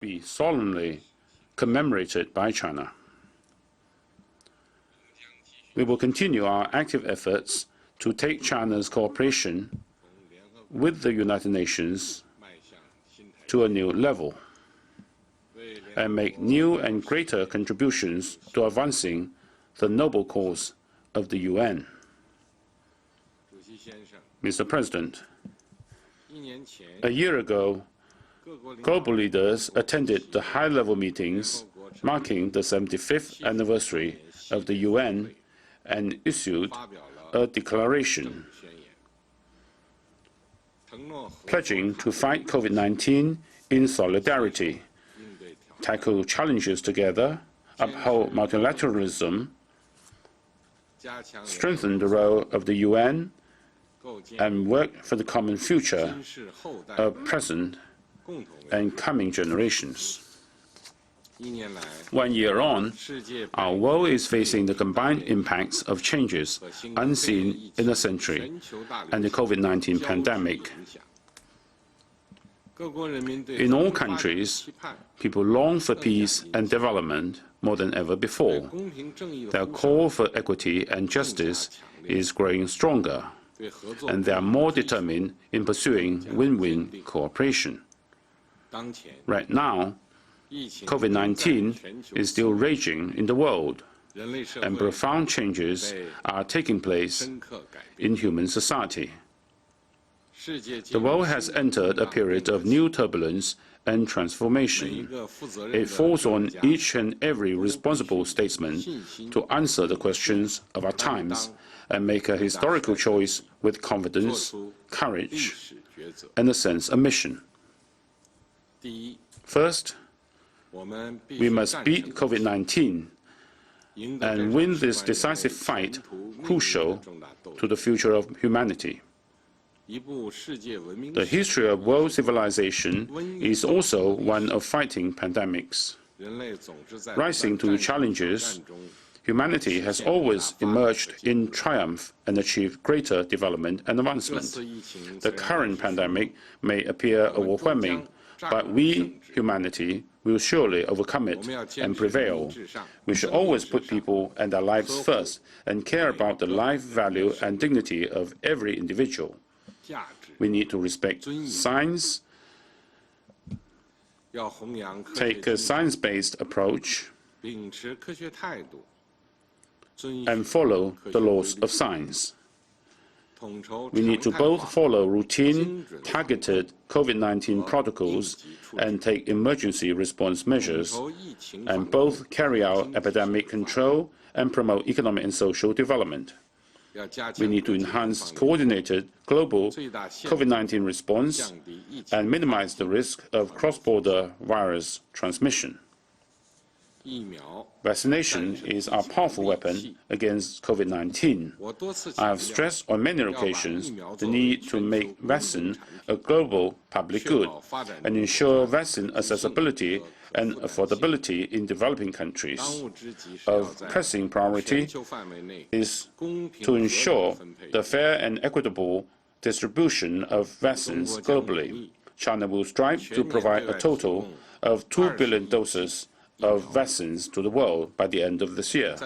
be solemnly commemorated by China. We will continue our active efforts to take China's cooperation with the United Nations to a new level and make new and greater contributions to advancing the noble cause of the UN. Mr. President, a year ago, global leaders attended the high-level meetings marking the 75th anniversary of the UN and issued a declaration pledging to fight COVID-19 in solidarity, tackle challenges together, uphold multilateralism, strengthen the role of the UN, and work for the common future of present and coming generations. 1 year on, our world is facing the combined impacts of changes unseen in a century and the COVID-19 pandemic. In all countries, people long for peace and development more than ever before. Their call for equity and justice is growing stronger, and they are more determined in pursuing win-win cooperation. Right now, COVID-19 is still raging in the world, and profound changes are taking place in human society. The world has entered a period of new turbulence and transformation. It falls on each and every responsible statesman to answer the questions of our times and make a historical choice with confidence, courage, and a sense of mission. First, we must beat COVID-19 and win this decisive fight crucial to the future of humanity. The history of world civilization is also one of fighting pandemics. Rising to challenges, humanity has always emerged in triumph and achieved greater development and advancement. The current pandemic may appear overwhelming, but we, humanity, will surely overcome it and prevail. We should always put people and their lives first and care about the life, value, and dignity of every individual. We need to respect science, take a science-based approach, and follow the laws of science. We need to both follow routine, targeted COVID-19 protocols and take emergency response measures, and both carry out epidemic control and promote economic and social development. We need to enhance coordinated global COVID-19 response and minimize the risk of cross-border virus transmission. Vaccination is our powerful weapon against COVID-19. I have stressed on many occasions the need to make vaccine a global public good and ensure vaccine accessibility and affordability in developing countries. Of pressing priority is to ensure the fair and equitable distribution of vaccines globally. China will strive to provide a total of 2 billion doses of vaccines to the world by the end of this year.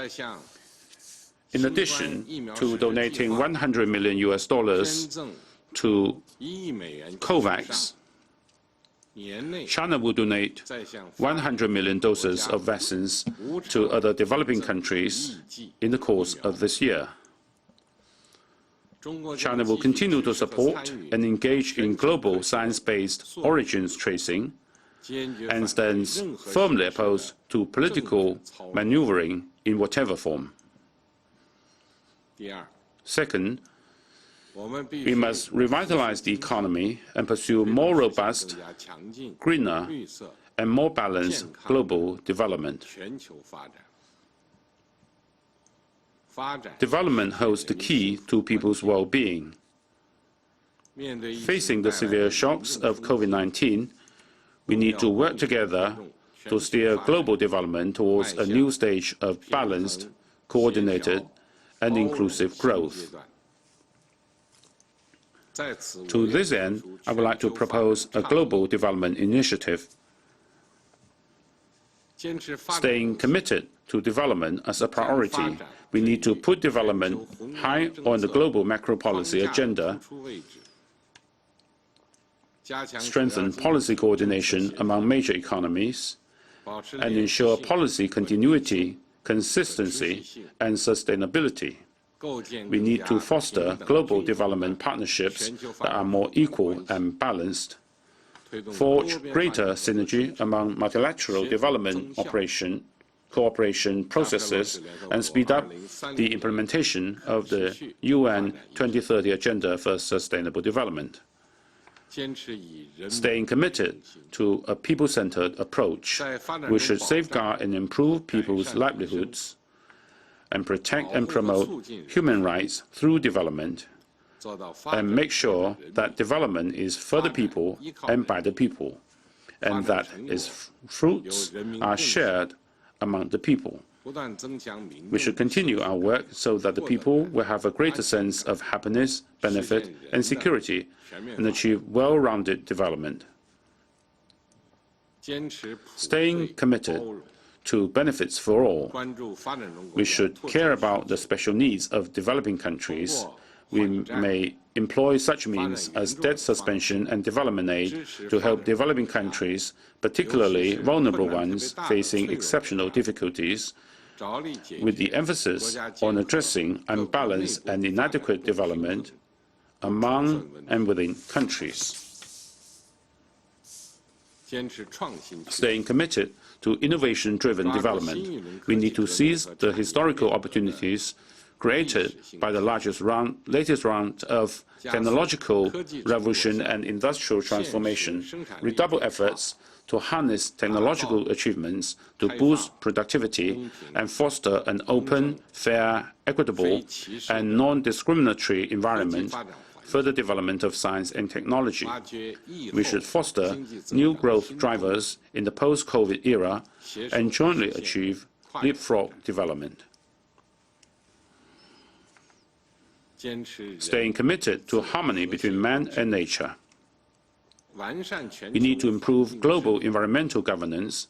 In addition to donating $100 million to COVAX, China will donate 100 million doses of vaccines to other developing countries in the course of this year. China will continue to support and engage in global science-based origins tracing and stands firmly opposed to political maneuvering in whatever form. Second, we must revitalize the economy and pursue more robust, greener, and more balanced global development. Development holds the key to people's well-being. Facing the severe shocks of COVID-19, we need to work together to steer global development towards a new stage of balanced, coordinated, and inclusive growth. To this end, I would like to propose a global development initiative. Staying committed to development as a priority, we need to put development high on the global macro policy agenda, strengthen policy coordination among major economies, and ensure policy continuity, consistency, and sustainability. We need to foster global development partnerships that are more equal and balanced, forge greater synergy among multilateral development cooperation processes, and speed up the implementation of the UN 2030 Agenda for Sustainable Development. Staying committed to a people-centered approach, we should safeguard and improve people's livelihoods and protect and promote human rights through development, and make sure that development is for the people and by the people, and that its fruits are shared among the people. We should continue our work so that the people will have a greater sense of happiness, benefit, and security, and achieve well-rounded development. Staying committed to benefits for all, we should care about the special needs of developing countries. We may employ such means as debt suspension and development aid to help developing countries, particularly vulnerable ones facing exceptional difficulties, with the emphasis on addressing unbalanced and inadequate development among and within countries. Staying committed to innovation-driven development, we need to seize the historical opportunities created by the latest round of technological revolution and industrial transformation, redouble efforts to harness technological achievements to boost productivity and foster an open, fair, equitable, and non-discriminatory environment, further development of science and technology. We should foster new growth drivers in the post-COVID era and jointly achieve leapfrog development. Staying committed to harmony between man and nature. We need to improve global environmental governance,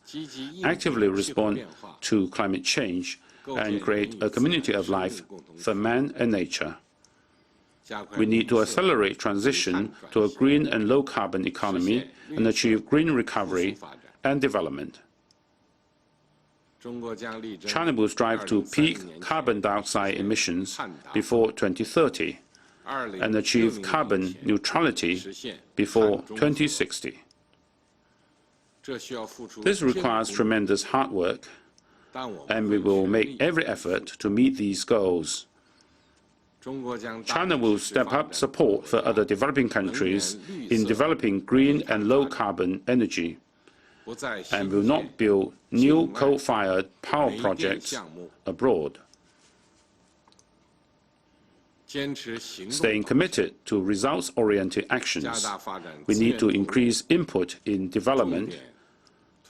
actively respond to climate change, and create a community of life for man and nature. We need to accelerate transition to a green and low-carbon economy and achieve green recovery and development. China will strive to peak carbon dioxide emissions before 2030 and achieve carbon neutrality before 2060. This requires tremendous hard work, and we will make every effort to meet these goals. China will step up support for other developing countries in developing green and low-carbon energy, and will not build new coal-fired power projects abroad. Staying committed to results-oriented actions, we need to increase input in development,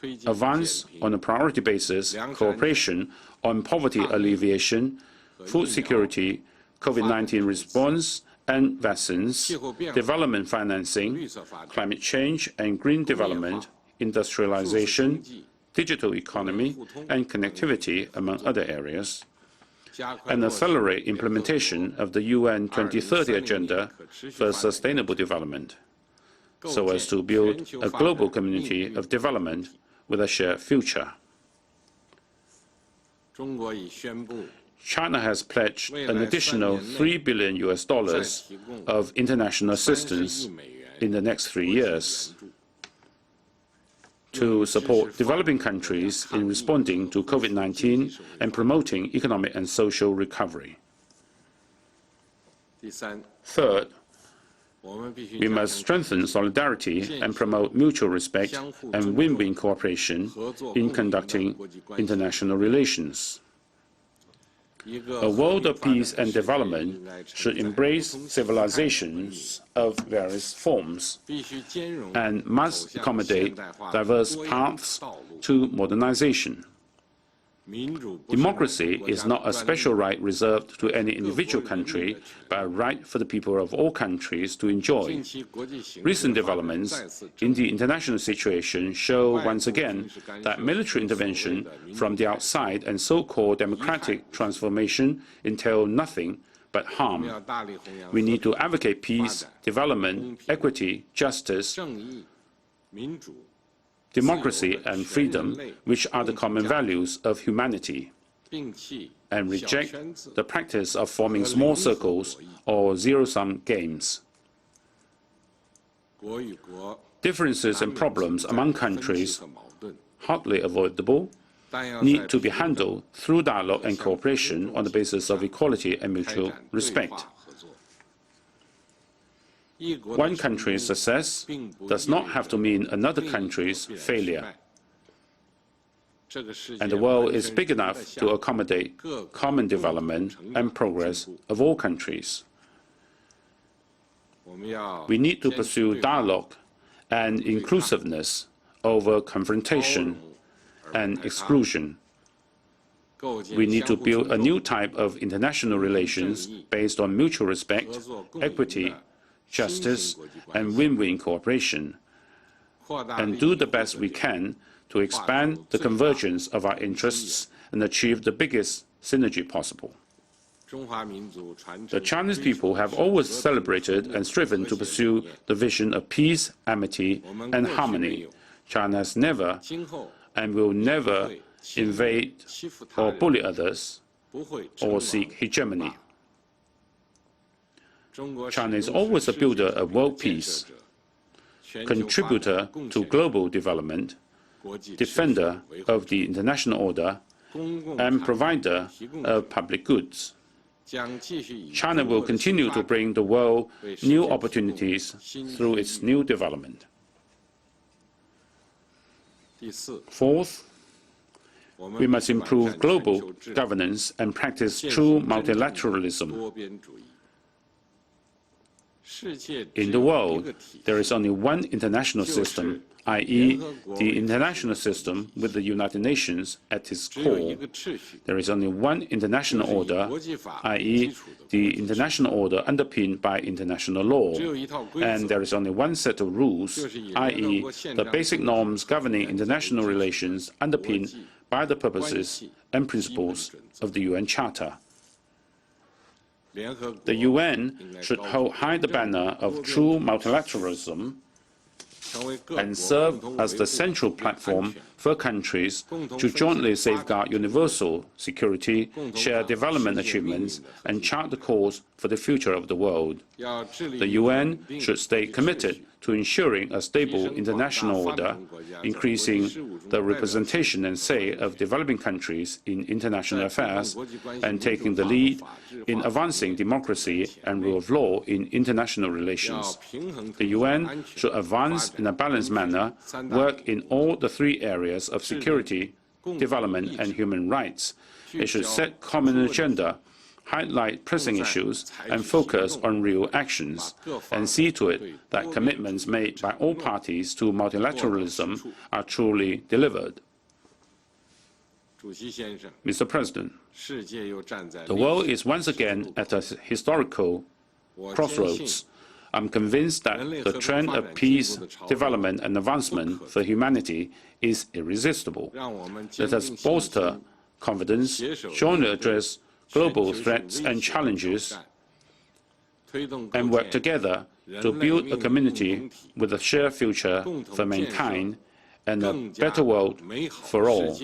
advance on a priority basis cooperation on poverty alleviation, food security, COVID-19 response and vaccines, development financing, climate change and green development, industrialization, digital economy, and connectivity, among other areas, and accelerate implementation of the UN 2030 Agenda for Sustainable Development, so as to build a global community of development with a shared future. China has pledged an additional $3 billion of international assistance in the next 3 years to support developing countries in responding to COVID-19 and promoting economic and social recovery. Third, we must strengthen solidarity and promote mutual respect and win-win cooperation in conducting international relations. A world of peace and development should embrace civilizations of various forms and must accommodate diverse paths to modernization. Democracy is not a special right reserved to any individual country, but a right for the people of all countries to enjoy. Recent developments in the international situation show once again that military intervention from the outside and so-called democratic transformation entail nothing but harm. We need to advocate peace, development, equity, justice, democracy and freedom, which are the common values of humanity, and reject the practice of forming small circles or zero-sum games. Differences and problems among countries, hardly avoidable, need to be handled through dialogue and cooperation on the basis of equality and mutual respect. One country's success does not have to mean another country's failure. And the world is big enough to accommodate common development and progress of all countries. We need to pursue dialogue and inclusiveness over confrontation and exclusion. We need to build a new type of international relations based on mutual respect, equity, justice, and win-win cooperation, and do the best we can to expand the convergence of our interests and achieve the biggest synergy possible. The Chinese people have always celebrated and striven to pursue the vision of peace, amity, and harmony. China has never and will never invade or bully others or seek hegemony. China is always a builder of world peace, contributor to global development, defender of the international order, and provider of public goods. China will continue to bring the world new opportunities through its new development. Fourth, we must improve global governance and practice true multilateralism. In the world, there is only one international system, i.e., the international system with the United Nations at its core. There is only one international order, i.e., the international order underpinned by international law. And there is only one set of rules, i.e., the basic norms governing international relations underpinned by the purposes and principles of the UN Charter. The UN should hold high the banner of true multilateralism and serve as the central platform for countries to jointly safeguard universal security, share development achievements, and chart the course for the future of the world. The UN should stay committed to ensuring a stable international order, increasing the representation and say of developing countries in international affairs, and taking the lead in advancing democracy and rule of law in international relations. The UN should advance in a balanced manner, work in all the three areas of security, development, and human rights. It should set common agenda, highlight pressing issues, and focus on real actions, and see to it that commitments made by all parties to multilateralism are truly delivered. Mr. President, the world is once again at a historical crossroads. I'm convinced that the trend of peace, development, and advancement for humanity is irresistible. Let us bolster confidence, jointly address global threats and challenges, and work together to build a community with a shared future for mankind and a better world for all.